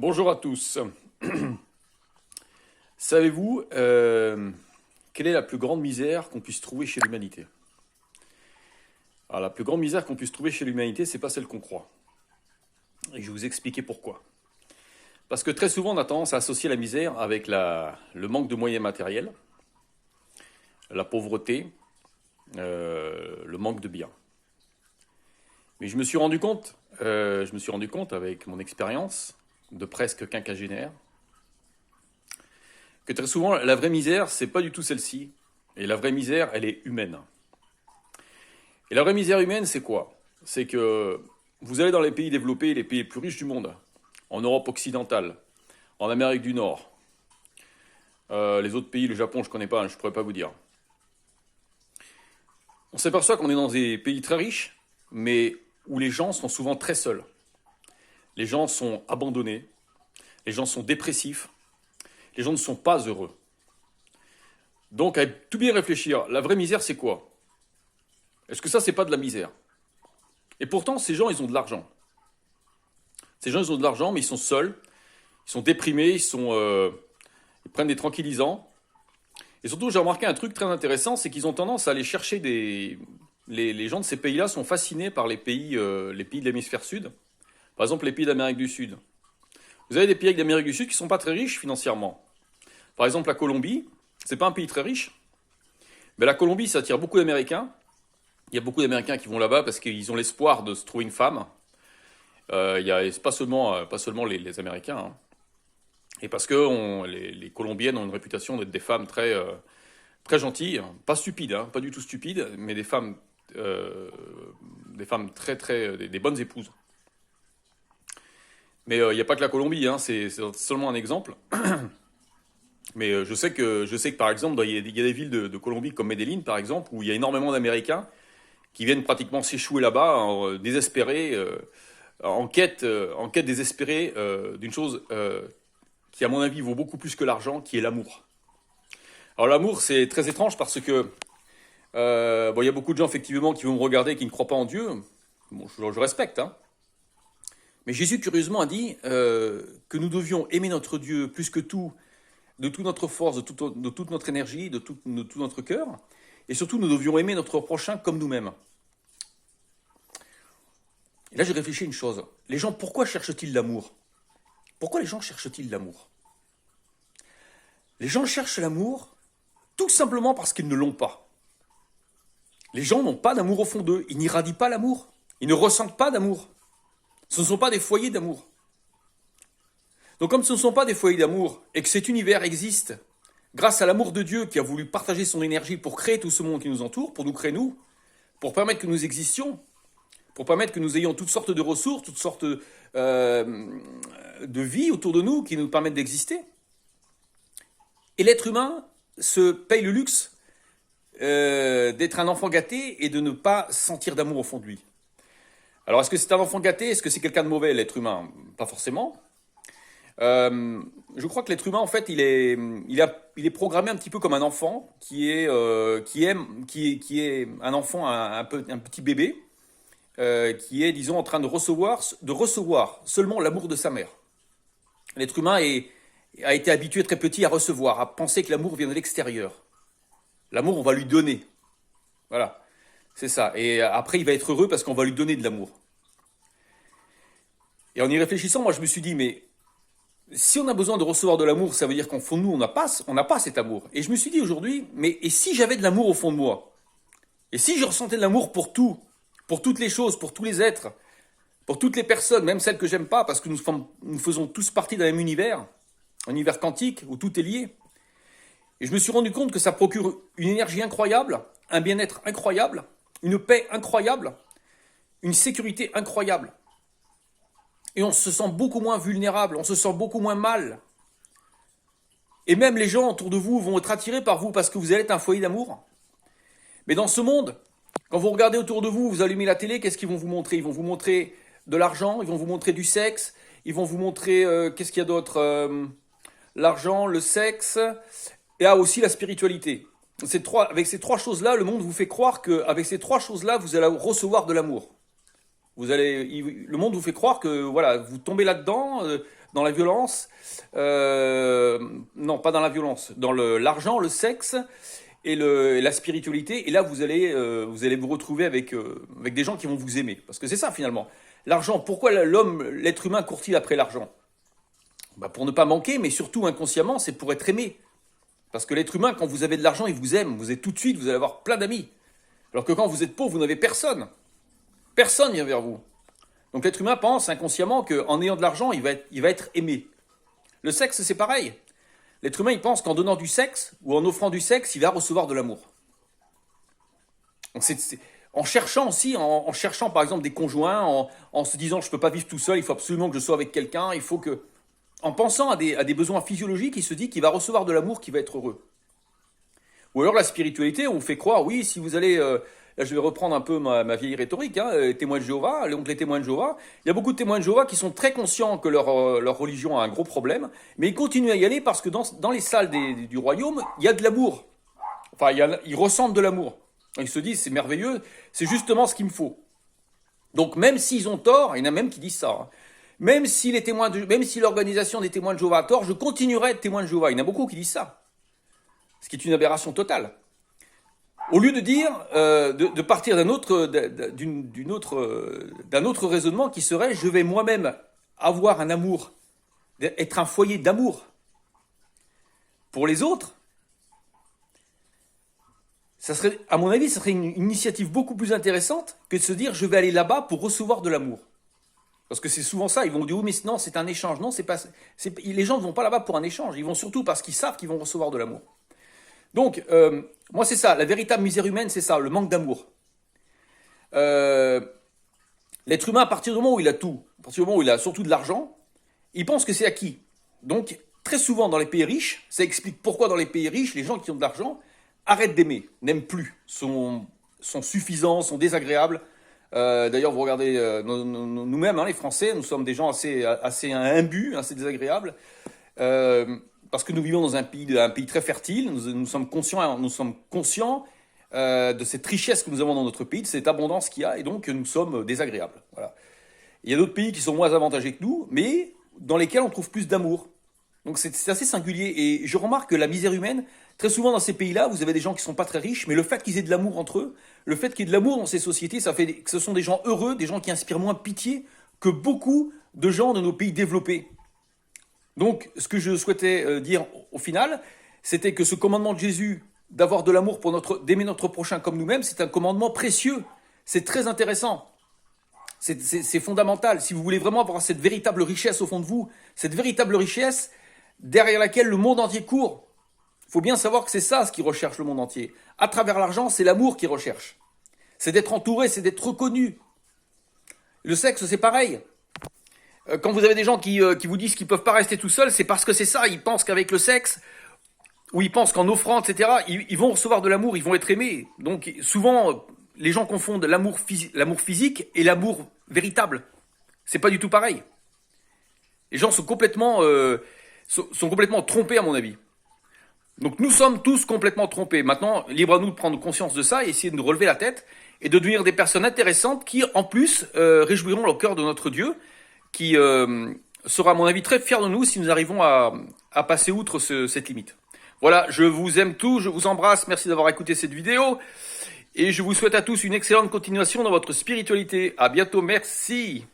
Bonjour à tous. Savez-vous quelle est la plus grande misère qu'on puisse trouver chez l'humanité? Alors, la plus grande misère qu'on puisse trouver chez l'humanité, c'est pas celle qu'on croit. Et je vais vous expliquer pourquoi. Parce que très souvent, on a tendance à associer la misère avec le manque de moyens matériels, la pauvreté, le manque de biens. Mais je me suis rendu compte avec mon expérience de presque quinquagénaire que très souvent, la vraie misère, c'est pas du tout celle-ci. Et la vraie misère, elle est humaine. Et la vraie misère humaine, c'est quoi? C'est que vous allez dans les pays développés, les pays les plus riches du monde, en Europe occidentale, en Amérique du Nord, les autres pays, le Japon, je connais pas, hein, je pourrais pas vous dire. On s'aperçoit qu'on est dans des pays très riches, mais où les gens sont souvent très seuls. Les gens sont abandonnés, les gens sont dépressifs, les gens ne sont pas heureux. Donc, à tout bien réfléchir, la vraie misère, c'est quoi? Est-ce que ça, c'est pas de la misère? Et pourtant, ces gens, ils ont de l'argent. Ces gens, ils ont de l'argent, mais ils sont seuls, ils sont déprimés, ils prennent des tranquillisants. Et surtout, j'ai remarqué un truc très intéressant, c'est qu'ils ont tendance à aller chercher les gens de ces pays-là sont fascinés par les pays de l'hémisphère sud. Par exemple, les pays d'Amérique du Sud. Vous avez des pays d'Amérique du Sud qui ne sont pas très riches financièrement. Par exemple, la Colombie, c'est pas un pays très riche, mais la Colombie, ça attire beaucoup d'Américains. Il y a beaucoup d'Américains qui vont là-bas parce qu'ils ont l'espoir de se trouver une femme. C'est pas seulement les Américains, hein. Et parce que les Colombiennes ont une réputation d'être des femmes très gentilles, pas stupides, hein, pas du tout stupides, mais euh, des femmes des bonnes épouses. Mais il n'y a pas que la Colombie, hein, c'est seulement un exemple. Mais je sais que par exemple, il y a des villes de Colombie comme Medellín, par exemple, où il y a énormément d'Américains qui viennent pratiquement s'échouer là-bas, désespérés, en quête désespérée d'une chose qui, à mon avis, vaut beaucoup plus que l'argent, qui est l'amour. Alors l'amour, c'est très étrange parce que il y a beaucoup de gens effectivement qui vont me regarder, qui ne croient pas en Dieu. Bon, je respecte, hein. Mais Jésus, curieusement, a dit que nous devions aimer notre Dieu plus que tout, de toute notre force, de toute notre énergie, de tout notre cœur. Et surtout, nous devions aimer notre prochain comme nous-mêmes. Et là, j'ai réfléchi à une chose. Les gens, pourquoi cherchent-ils l'amour? Pourquoi les gens cherchent-ils l'amour? Les gens cherchent l'amour tout simplement parce qu'ils ne l'ont pas. Les gens n'ont pas d'amour au fond d'eux. Ils n'irradient pas l'amour. Ils ne ressentent pas d'amour. Ce ne sont pas des foyers d'amour. Donc comme ce ne sont pas des foyers d'amour et que cet univers existe grâce à l'amour de Dieu qui a voulu partager son énergie pour créer tout ce monde qui nous entoure, pour nous créer nous, pour permettre que nous existions, pour permettre que nous ayons toutes sortes de ressources, toutes sortes de vies autour de nous qui nous permettent d'exister. Et l'être humain se paye le luxe d'être un enfant gâté et de ne pas sentir d'amour au fond de lui. Alors, est-ce que c'est un enfant gâté? Est-ce que c'est quelqu'un de mauvais, l'être humain? Pas forcément. Je crois que l'être humain, en fait, il est programmé un petit peu comme un enfant qui est un enfant, un petit bébé, qui est, disons, en train de recevoir seulement l'amour de sa mère. L'être humain a été habitué très petit à recevoir, à penser que l'amour vient de l'extérieur. L'amour, on va lui donner. Voilà, c'est ça. Et après, il va être heureux parce qu'on va lui donner de l'amour. Et en y réfléchissant, moi, je me suis dit, mais si on a besoin de recevoir de l'amour, ça veut dire qu'en fond de nous, on n'a pas cet amour. Et je me suis dit aujourd'hui, mais et si j'avais de l'amour au fond de moi? Et si je ressentais de l'amour pour tout, pour toutes les choses, pour tous les êtres, pour toutes les personnes, même celles que j'aime pas, parce que nous faisons tous partie d'un même univers, un univers quantique où tout est lié. Et je me suis rendu compte que ça procure une énergie incroyable, un bien-être incroyable, une paix incroyable, une sécurité incroyable. Et on se sent beaucoup moins vulnérable, on se sent beaucoup moins mal. Et même les gens autour de vous vont être attirés par vous parce que vous allez être un foyer d'amour. Mais dans ce monde, quand vous regardez autour de vous, vous allumez la télé, qu'est-ce qu'ils vont vous montrer? Ils vont vous montrer de l'argent, ils vont vous montrer du sexe, ils vont vous montrer, qu'est-ce qu'il y a d'autre? L'argent, le sexe, et aussi la spiritualité. Avec ces trois choses-là, le monde vous fait croire qu'avec ces trois choses-là, vous allez recevoir de l'amour. Le monde vous fait croire que voilà, vous tombez là-dedans, dans la violence. Non, pas dans la violence, dans l'argent, le sexe et la spiritualité. Et là, vous allez vous retrouver avec des gens qui vont vous aimer. Parce que c'est ça finalement. L'argent, pourquoi l'être humain court-il après l'argent? Pour ne pas manquer, mais surtout inconsciemment, c'est pour être aimé. Parce que l'être humain, quand vous avez de l'argent, il vous aime. Vous êtes tout de suite, vous allez avoir plein d'amis. Alors que quand vous êtes pauvre, vous n'avez personne. Personne vient vers vous. Donc l'être humain pense inconsciemment qu'en ayant de l'argent, il va être aimé. Le sexe, c'est pareil. L'être humain, il pense qu'en donnant du sexe ou en offrant du sexe, il va recevoir de l'amour. Donc en cherchant aussi, en cherchant par exemple des conjoints, en se disant je ne peux pas vivre tout seul, il faut absolument que je sois avec quelqu'un, il faut que... En pensant à des besoins physiologiques, il se dit qu'il va recevoir de l'amour, qu'il va être heureux. Ou alors la spiritualité, on vous fait croire, oui, si vous allez... là, je vais reprendre un peu ma vieille rhétorique, témoins de Jéhovah, donc les témoins de Jéhovah. Il y a beaucoup de témoins de Jéhovah qui sont très conscients que leur religion a un gros problème, mais ils continuent à y aller parce que dans les salles du royaume, il y a de l'amour. Enfin, ils ressentent de l'amour. Ils se disent, c'est merveilleux, c'est justement ce qu'il me faut. Donc même s'ils ont tort, il y en a même qui disent ça, même si l'organisation des témoins de Jéhovah a tort, je continuerai à être témoin de Jéhovah. Il y en a beaucoup qui disent ça. Ce qui est une aberration totale. Au lieu de dire, de partir d'un autre raisonnement qui serait, je vais moi-même avoir un amour, être un foyer d'amour pour les autres, ça serait, à mon avis, ça serait une initiative beaucoup plus intéressante que de se dire, je vais aller là-bas pour recevoir de l'amour. Parce que c'est souvent ça, ils vont dire oui mais non c'est un échange. Non, les gens ne vont pas là-bas pour un échange, ils vont surtout parce qu'ils savent qu'ils vont recevoir de l'amour. Donc, moi c'est ça, la véritable misère humaine c'est ça, le manque d'amour. L'être humain à partir du moment où il a tout, à partir du moment où il a surtout de l'argent, il pense que c'est acquis. Donc très souvent dans les pays riches, ça explique pourquoi dans les pays riches, les gens qui ont de l'argent arrêtent d'aimer, n'aiment plus, sont suffisants, sont désagréables. D'ailleurs, vous regardez nous-mêmes, les Français, nous sommes des gens assez imbus, assez désagréables, parce que nous vivons dans un pays très fertile. Nous sommes conscients de cette richesse que nous avons dans notre pays, de cette abondance qu'il y a, et donc nous sommes désagréables. Voilà. Il y a d'autres pays qui sont moins avantagés que nous, mais dans lesquels on trouve plus d'amour. Donc c'est assez singulier. Et je remarque que la misère humaine, très souvent dans ces pays-là, vous avez des gens qui ne sont pas très riches, mais le fait qu'ils aient de l'amour entre eux, le fait qu'il y ait de l'amour dans ces sociétés, ça fait que ce sont des gens heureux, des gens qui inspirent moins pitié que beaucoup de gens de nos pays développés. Donc ce que je souhaitais dire au final, c'était que ce commandement de Jésus d'avoir de l'amour d'aimer notre prochain comme nous-mêmes, c'est un commandement précieux. C'est très intéressant. C'est fondamental. Si vous voulez vraiment avoir cette véritable richesse au fond de vous, cette véritable richesse derrière laquelle le monde entier court, il faut bien savoir que c'est ça ce qui recherche le monde entier. À travers l'argent, c'est l'amour qui recherche. C'est d'être entouré, c'est d'être reconnu. Le sexe, c'est pareil. Quand vous avez des gens qui vous disent qu'ils ne peuvent pas rester tout seuls, c'est parce que c'est ça. Ils pensent qu'avec le sexe, ou ils pensent qu'en offrant, etc., ils vont recevoir de l'amour, ils vont être aimés. Donc souvent, les gens confondent l'amour physique et l'amour véritable. C'est pas du tout pareil. Les gens sont complètement trompés à mon avis. Donc nous sommes tous complètement trompés. Maintenant, libre à nous de prendre conscience de ça et essayer de nous relever la tête et de devenir des personnes intéressantes qui, en plus, réjouiront le cœur de notre Dieu, qui sera, à mon avis, très fier de nous si nous arrivons à passer outre cette limite. Voilà, je vous aime tous, je vous embrasse, merci d'avoir écouté cette vidéo et je vous souhaite à tous une excellente continuation dans votre spiritualité. À bientôt, merci.